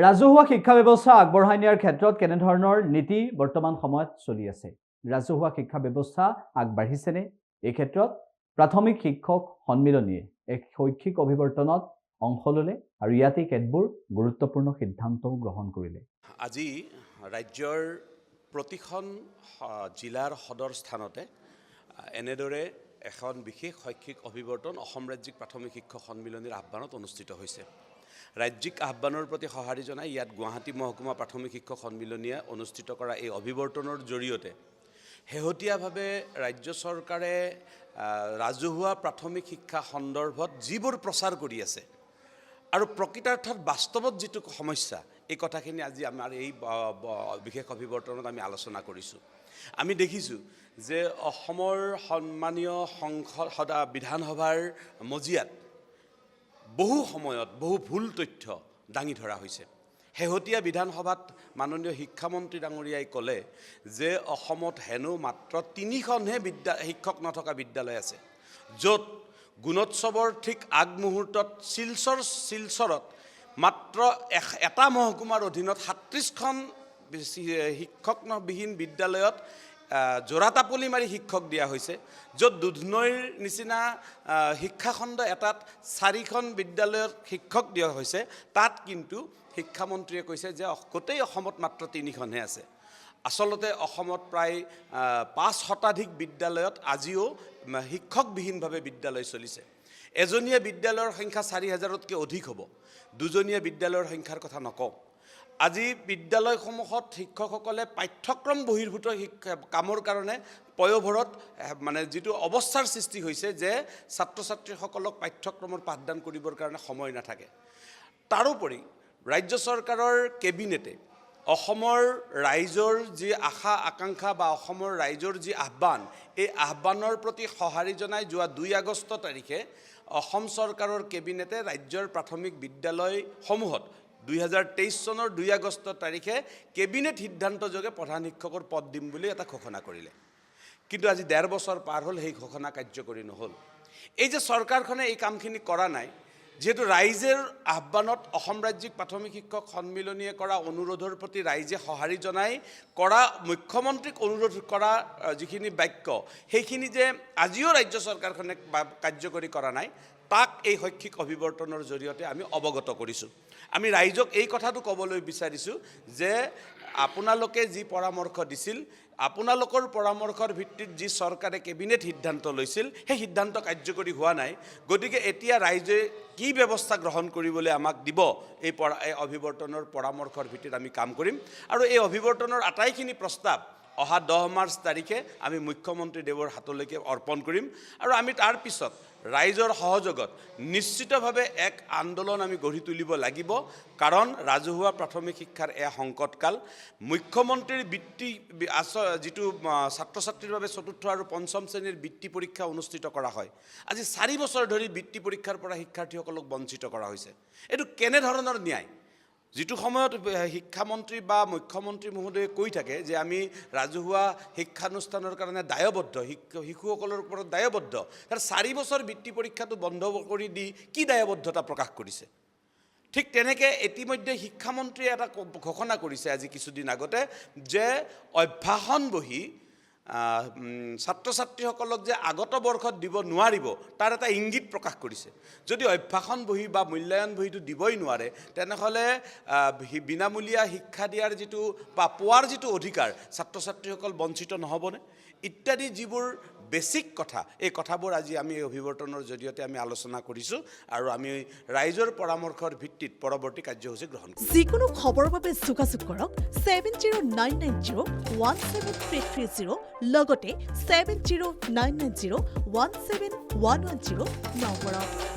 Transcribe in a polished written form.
ৰাজহুৱা শিক্ষা ব্যৱস্থা আগবঢ়াই নিয়াৰ ক্ষেত্ৰত কেনেধৰণৰ নীতি বৰ্তমান সময়ত চলি আছে ৰাজহুৱা শিক্ষা ব্যৱস্থা আগবাঢ়িছেনে এই ক্ষেত্ৰত প্ৰাথমিক শিক্ষক সন্মিলনীয়ে এক শৈক্ষিক অভিৱৰ্তনত অংশ ল'লে আৰু ইয়াতে কেতবোৰ গুৰুত্বপূৰ্ণ সিদ্ধান্তও গ্ৰহণ কৰিলে আজি ৰাজ্যৰ প্ৰতিখন জিলাৰ সদৰ স্থানতে এনেদৰে এখন বিশেষ শৈক্ষিক অভিৱৰ্তন অসম ৰাজ্যিক প্ৰাথমিক শিক্ষক সন্মিলনীৰ আহ্বানত অনুষ্ঠিত হৈছে ৰাজ্যিক আহ্বানৰ প্ৰতি সঁহাৰি জনাই ইয়াত গুৱাহাটী মহকুমা প্ৰাথমিক শিক্ষক সন্মিলনীয়ে অনুষ্ঠিত কৰা এই অভিৱৰ্তনৰ জৰিয়তে শেহতীয়াভাৱে ৰাজ্য চৰকাৰে ৰাজহুৱা প্ৰাথমিক শিক্ষা সন্দৰ্ভত যিবোৰ প্ৰচাৰ কৰি আছে আৰু প্ৰকৃতাৰ্থত বাস্তৱত যিটো সমস্যা এই কথাখিনি আজি আমাৰ এই বিশেষ অভিৱৰ্তনত আমি আলোচনা কৰিছোঁ আমি দেখিছোঁ যে অসমৰ সন্মানীয় সংসদ বিধানসভাৰ মজিয়াত বহু সময়ত বহু ভুল তথ্য দাঙি ধৰা হৈছে শেহতীয়া বিধানসভাত মাননীয় শিক্ষামন্ত্ৰী ডাঙৰীয়াই ক'লে যে অসমত হেনো মাত্ৰ 3খনহে শিক্ষক নথকা বিদ্যালয় আছে য'ত গুণোৎসৱৰ ঠিক আগমুহূৰ্তত শিলচৰত মাত্ৰ এটা মহকুমাৰ অধীনত 37খন শিক্ষকবিহীন বিদ্যালয়ত জোৰাতাপলি মাৰি শিক্ষক দিয়া হৈছে য'ত দুধনৈৰ নিচিনা শিক্ষাখণ্ড এটাত 4খন বিদ্যালয়ত শিক্ষক দিয়া হৈছে তাত কিন্তু শিক্ষামন্ত্ৰীয়ে কৈছে যে গোটেই অসমত মাত্ৰ 3খনহে আছে আচলতে অসমত প্ৰায় 5 শতাধিক বিদ্যালয়ত আজিও শিক্ষকবিহীনভাৱে বিদ্যালয় চলিছে এজনীয়া বিদ্যালয়ৰ সংখ্যা 4000তকৈ অধিক হ'ব দুজনীয়া বিদ্যালয়ৰ সংখ্যাৰ কথা নকওঁ আজি বিদ্যালয়সমূহত শিক্ষকসকলে পাঠ্যক্ৰম বহিৰ্ভূত কামৰ কাৰণে পয়োভৰত মানে যিটো অৱস্থাৰ সৃষ্টি হৈছে যে ছাত্ৰ ছাত্ৰীসকলক পাঠ্যক্ৰমৰ পাঠদান কৰিবৰ কাৰণে সময় নাথাকে তাৰোপৰি ৰাজ্য চৰকাৰৰ কেবিনেটে অসমৰ ৰাইজৰ যি আশা আকাংক্ষা বা অসমৰ ৰাইজৰ যি আহ্বান এই আহ্বানৰ প্ৰতি সঁহাৰি জনাই যোৱা 2 আগষ্ট তাৰিখে অসম চৰকাৰৰ কেবিনেটে ৰাজ্যৰ প্ৰাথমিক বিদ্যালয়সমূহত 2023 চনৰ 2 আগষ্ট তাৰিখে কেবিনেট সিদ্ধান্তযোগে প্ৰধান শিক্ষকৰ পদ দিম বুলি এটা ঘোষণা কৰিলে কিন্তু আজি 1.5 বছৰ পাৰ হ'ল সেই ঘোষণা কাৰ্যকৰী নহ'ল এই যে চৰকাৰখনে এই কামখিনি কৰা নাই যেহেতু ৰাইজৰ আহ্বানত অসম ৰাজ্যিক প্ৰাথমিক শিক্ষক সন্মিলনীয়ে কৰা অনুৰোধৰ প্ৰতি ৰাইজে সঁহাৰি জনাই কৰা মুখ্যমন্ত্ৰীক অনুৰোধ কৰা যিখিনি বাক্য সেইখিনি যে আজিও ৰাজ্য চৰকাৰখনে কাৰ্যকৰী কৰা নাই তাক এই শৈক্ষিক অভিৱৰ্তনৰ জৰিয়তে আমি অৱগত কৰিছোঁ আমি ৰাইজক এই কথাটো ক'বলৈ বিচাৰিছোঁ যে আপোনালোকে যি পৰামৰ্শ দিছিল আপোনালোকৰ পৰামৰ্শৰ ভিত্তিত যি চৰকাৰে কেবিনেট সিদ্ধান্ত লৈছিল সেই সিদ্ধান্ত কাৰ্যকৰী হোৱা নাই গতিকে এতিয়া ৰাইজে কি ব্যৱস্থা গ্ৰহণ কৰিবলৈ আমাক দিব এই অভিৱৰ্তনৰ পৰামৰ্শৰ ভিত্তিত আমি কাম কৰিম আৰু এই অভিৱৰ্তনৰ আটাইখিনি প্ৰস্তাৱ অহা 10 মাৰ্চ তাৰিখে আমি মুখ্যমন্ত্ৰী দেৱৰ হাতলৈকে অৰ্পণ কৰিম আৰু আমি তাৰ পিছত ৰাইজৰ সহযোগত নিশ্চিতভাৱে এক আন্দোলন আমি গঢ়ি তুলিব লাগিব কাৰণ ৰাজহুৱা প্ৰাথমিক শিক্ষাৰ এয়া সংকটকাল মুখ্যমন্ত্ৰীৰ বৃত্তি যিটো ছাত্ৰ ছাত্ৰীৰ বাবে 4ৰ্থ আৰু 5ম শ্ৰেণীৰ বৃত্তি পৰীক্ষা অনুষ্ঠিত কৰা হয় আজি 4 বছৰ ধৰি বৃত্তি পৰীক্ষাৰ পৰা শিক্ষাৰ্থীসকলক বঞ্চিত কৰা হৈছে এইটো কেনেধৰণৰ ন্যায় যিটো সময়ত শিক্ষামন্ত্ৰী বা মুখ্যমন্ত্ৰী মহোদয়ে কৈ থাকে যে আমি ৰাজহুৱা শিক্ষানুষ্ঠানৰ কাৰণে দায়বদ্ধ শিশুসকলৰ ওপৰত দায়বদ্ধ তাৰ 4 বছৰ বৃত্তি পৰীক্ষাটো বন্ধ কৰি দি কি দায়বদ্ধতা প্ৰকাশ কৰিছে ঠিক তেনেকৈ ইতিমধ্যে শিক্ষামন্ত্ৰীয়ে এটা ঘোষণা কৰিছে আজি কিছুদিন আগতে যে অভ্যাসন বহি ছাত্ৰ ছাত্ৰীসকলক যে আগত বৰ্ষত দিব নোৱাৰিব তাৰ এটা ইংগিত প্ৰকাশ কৰিছে যদি অভ্যাসন বহি বা মূল্যায়ন বহিটো দিবই নোৱাৰে তেনেহ'লে বিনামূলীয়া শিক্ষা দিয়াৰ যিটো বা পোৱাৰ যিটো অধিকাৰ ছাত্ৰ ছাত্ৰীসকল বঞ্চিত নহ'বনে ইত্যাদি যিবোৰ বেছিক কথা এই কথাবোৰ আজি আমি এই অভিৱৰ্তনৰ জৰিয়তে আমি আলোচনা কৰিছোঁ আৰু আমি ৰাইজৰ পৰামৰ্শৰ ভিত্তিত পৰৱৰ্তী কাৰ্যসূচী গ্ৰহণ কৰিম যিকোনো খবৰৰ বাবে যোগাযোগ কৰক 7099017330 লগতে 7099017110 নম্বৰত